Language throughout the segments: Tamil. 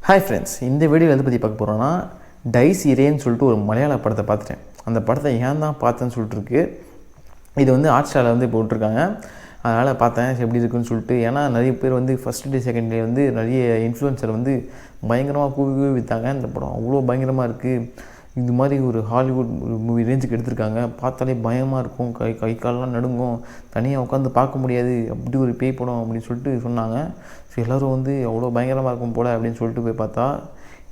ஹாய் ஃப்ரெண்ட்ஸ், இந்த வீடியோ எதை பற்றி பார்க்க போகிறோன்னா டைஸ் இரேன்னு சொல்லிட்டு ஒரு மலையாள படத்தை பார்த்துட்டேன். அந்த படத்தை ஏன் தான் பார்த்தேன்னு சொல்லிட்டு இருக்கு. இது வந்து ஹாட்ஸ்டாரில் வந்து போட்டிருக்காங்க. அதனால் பார்த்தேன் எப்படி இருக்குன்னு சொல்லிட்டு. ஏன்னா நிறைய பேர் வந்து ஃபஸ்ட் டே செகண்ட் டே வந்து நிறைய இன்ஃப்ளூயன்சர் வந்து பயங்கரமாக கூவி விற்றாங்க. இந்த படம் அவ்வளோ பயங்கரமாக இருக்குது, இது மாதிரி ஒரு ஹாலிவுட் ஒரு மூவி ரேஞ்சுக்கு எடுத்திருக்காங்க, பார்த்தாலே பயமாக இருக்கும், கை காலெலாம் நடுங்கும், தனியாக உட்காந்து பார்க்க முடியாது, அப்படி ஒரு பேய் படம் அப்படின்னு சொல்லிட்டு சொன்னாங்க. ஸோ எல்லோரும் வந்து அவ்வளோ பயங்கரமாக இருக்கும் போல் அப்படின்னு சொல்லிட்டு போய் பார்த்தா,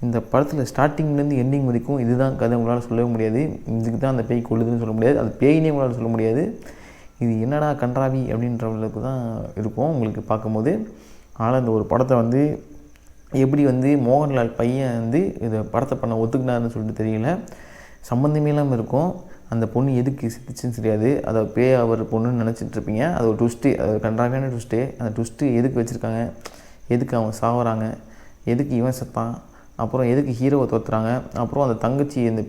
இந்த படத்தில் ஸ்டார்டிங்லேருந்து எண்டிங் வரைக்கும் இதுதான் கதை உங்களால் சொல்லவே முடியாது. இதுக்கு தான் அந்த பேய் கொள்ளுதுன்னு சொல்ல முடியாது, அது பேயினே உங்களால் சொல்ல முடியாது. இது என்னடா கன்றாவி அப்படின்ற அளவுக்கு தான் இருக்கும் உங்களுக்கு பார்க்கும்போது. ஆனால் இந்த ஒரு படத்தை வந்து எப்படி வந்து மோகன்லால் பையன் வந்து இதை படத்தை பண்ண ஒத்துக்கினாருன்னு சொல்லிட்டு தெரியல. சம்மந்தமே இல்லாமல் இருக்கும். அந்த பொண்ணு எதுக்கு செத்துச்சுன்னு தெரியாது, அதை பேய் அவர் பொண்ணுன்னு நினச்சிட்ருப்பீங்க. அது ஒரு ட்விஸ்ட்டு, அது கன்றாவியான ட்விஸ்ட்டு. அந்த ட்விஸ்ட்டு எதுக்கு வச்சுருக்காங்க, எதுக்கு அவங்க சாகுறாங்க, எதுக்கு இவன் செத்தான், அப்புறம் எதுக்கு ஹீரோவை தோற்றுறாங்க, அப்புறம் அந்த தங்கச்சி இந்த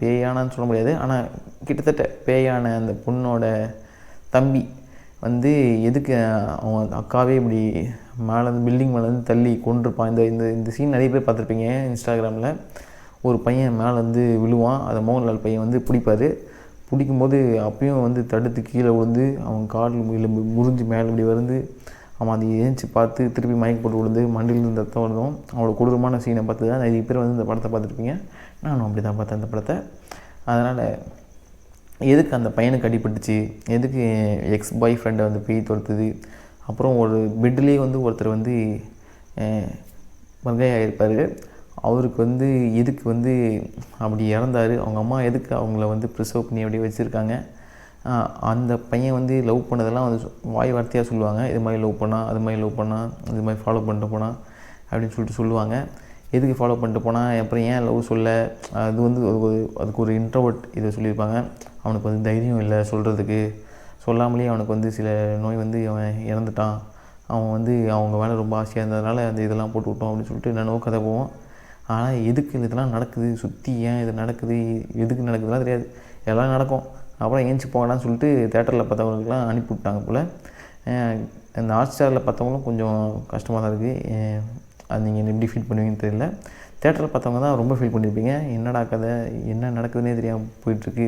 பேயானான்னு சொல்ல முடியாது, ஆனால் கிட்டத்தட்ட பேயான அந்த பொண்ணோட தம்பி வந்து எதுக்கு அவன் அக்காவே இப்படி மேலேருந்து பில்டிங் மேலேருந்து தள்ளி கொண்டிருப்பான். இந்த சீன் நிறைய பேர் பார்த்துருப்பீங்க இன்ஸ்டாகிராமில். ஒரு பையன் மேலேருந்து விழுவான், அதை மோகன்லால் பையன் வந்து பிடிக்கும்போது அப்பயும் வந்து தடுத்து கீழே விழுந்து அவன் காலில் முறிஞ்சு மேலே இப்படி வந்து அவன் அதை ஏஞ்சி பார்த்து திருப்பி மயக்க போட்டு விழுந்து மண்டியிலிருந்து ரத்தம் வருதும். அவ்வளோ கொடூரமான சீனை பார்த்து தான் நிறைய பேர் வந்து இந்த படத்தை பார்த்துருப்பீங்க. நானும் அப்படி தான் பார்த்தேன் இந்த படத்தை. அதனால் எதுக்கு அந்த பையனுக்கு அடிபட்டுச்சு, எதுக்கு எக்ஸ் பாய் ஃப்ரெண்டை வந்து பேய் துரத்துது, அப்புறம் ஒரு பெட்லேயே வந்து ஒருத்தர் வந்து மர்கையாகிருப்பார், அவருக்கு வந்து எதுக்கு வந்து அப்படி இறந்தார், அவங்க அம்மா எதுக்கு அவங்கள வந்து ப்ரிசர்வ் பண்ணி அப்படியே வச்சுருக்காங்க. அந்த பையன் வந்து லவ் பண்ணதெல்லாம் வந்து வாய் வார்த்தையாக சொல்லுவாங்க, இது மாதிரி லவ் பண்ணால், அது மாதிரி லவ் பண்ணால், இது மாதிரி ஃபாலோ பண்ணிட்டு போனால் அப்படின்னு சொல்லிட்டு சொல்லுவாங்க. எதுக்கு ஃபாலோ பண்ணிட்டு போனால், அப்புறம் ஏன் லவ் சொல்ல, அது வந்து அதுக்கு ஒரு இன்ட்ரோவர்ட் இதை சொல்லியிருப்பாங்க. அவனுக்கு வந்து தைரியம் இல்லை சொல்கிறதுக்கு, சொல்லாமலேயே அவனுக்கு வந்து சில நோய் வந்து அவன் இறந்துட்டான், அவன் வந்து அவங்க மேலே ரொம்ப ஆசையாக இருந்ததுனால அந்த இதெல்லாம் போட்டு விட்டோம் அப்படின்னு சொல்லிட்டு என்னென்னவோ கதை போவோம். ஆனால் எதுக்கு இதெல்லாம் நடக்குது, சுற்றி ஏன் இது நடக்குது, எதுக்கு நடக்குதுலாம் தெரியாது, எல்லாம் நடக்கும். அப்புறம் ஏஞ்சி போகலான்னு சொல்லிட்டு தேட்டரில் பார்த்தவங்களுக்குலாம் அனுப்பி விட்டாங்க போல். இந்த ஹாட்ஸ்டாரில் பார்த்தவங்களும் கொஞ்சம் கஷ்டமாக தான் இருக்குது. அது நீங்கள் எப்படி ஃபீல் பண்ணுவீங்கன்னு தெரியல. தேட்டரில் பார்த்தவங்க தான் ரொம்ப ஃபீல் பண்ணியிருப்பீங்க. என்னடா கதை, என்ன நடக்குதுன்னே தெரியாமல் போயிட்டுருக்கு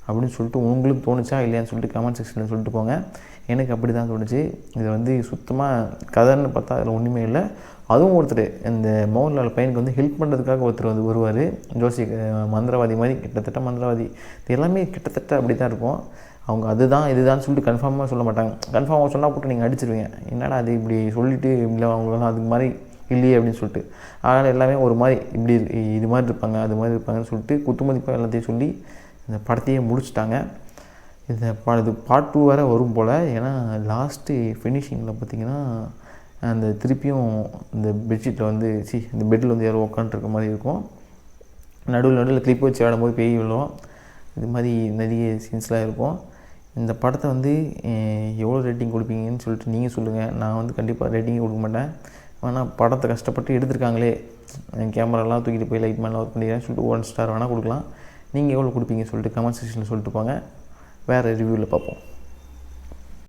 அப்படின்னு சொல்லிட்டு உங்களுக்கு தோணுச்சா இல்லையான்னு சொல்லிட்டு கமெண்ட் செக்ஷனில் சொல்லிட்டு போங்க. எனக்கு அப்படி தான் தோணுச்சு. இதை வந்து சுத்தமாக கதைன்னு பார்த்தா அதில் ஒன்றுமே இல்லை. அதுவும் ஒருத்தர் இந்த மோகன்லால் பையனுக்கு வந்து ஹெல்ப் பண்ணுறதுக்காக ஒருத்தர் வந்து வருவார், ஜோசி மந்திரவாதி மாதிரி, கிட்டத்தட்ட மந்திரவாதி. இது எல்லாமே கிட்டத்தட்ட அப்படி தான் இருக்கும். அவங்க அதுதான் இதுதான் சொல்லிட்டு கன்ஃபார்மாக சொல்ல மாட்டாங்க. கன்ஃபார்மாக சொன்னால் போட்டு நீங்கள் அடிச்சிருவீங்க, என்னடா அது இப்படி சொல்லிவிட்டு இல்லை அவங்களாம் அதுக்கு மாதிரி இல்லையே அப்படின்னு சொல்லிட்டு. அதனால் எல்லாமே ஒரு மாதிரி இப்படி இது மாதிரி இருப்பாங்க, அது மாதிரி இருப்பாங்கன்னு சொல்லிட்டு குத்துமதிப்பாக எல்லாத்தையும் சொல்லி இந்த படத்தையே முடிச்சுட்டாங்க. இது பார்ட் 2 வேறு வரும் போல். ஏன்னா லாஸ்ட்டு ஃபினிஷிங்கில் பார்த்திங்கன்னா அந்த திருப்பியும் இந்த பெட்ஷீட்டில் வந்து இந்த பெட்டில் வந்து யாரும் உட்காந்துருக்க மாதிரி இருக்கும். நடுவில் கிளிப் வச்சு ஆடும்போது பேய் விழும். இது மாதிரி நிறைய சீன்ஸ்லாம் இருக்கும். இந்த படத்தை வந்து எவ்வளோ ரேட்டிங் கொடுப்பீங்கன்னு சொல்லிட்டு நீங்கள் சொல்லுங்கள். நான் வந்து கண்டிப்பாக ரேட்டிங்கே கொடுக்க மாட்டேன். ஆனால் படத்தை கஷ்டப்பட்டு எடுத்திருக்காங்களே, கேமராலாம் தூக்கிட்டு போய் லைட் மேலாம் ஒர்க் பண்ணிக்கிறேன்னு சொல்லிட்டு 1 ஸ்டார் வேணால் கொடுக்கலாம். நீங்கள் எவ்வளோ கொடுப்பீங்கன்னு சொல்லிட்டு கமெண்ட் செக்ஷனில் சொல்லிட்டு போங்க. வேறு ரிவ்யூவில் பார்ப்போம்.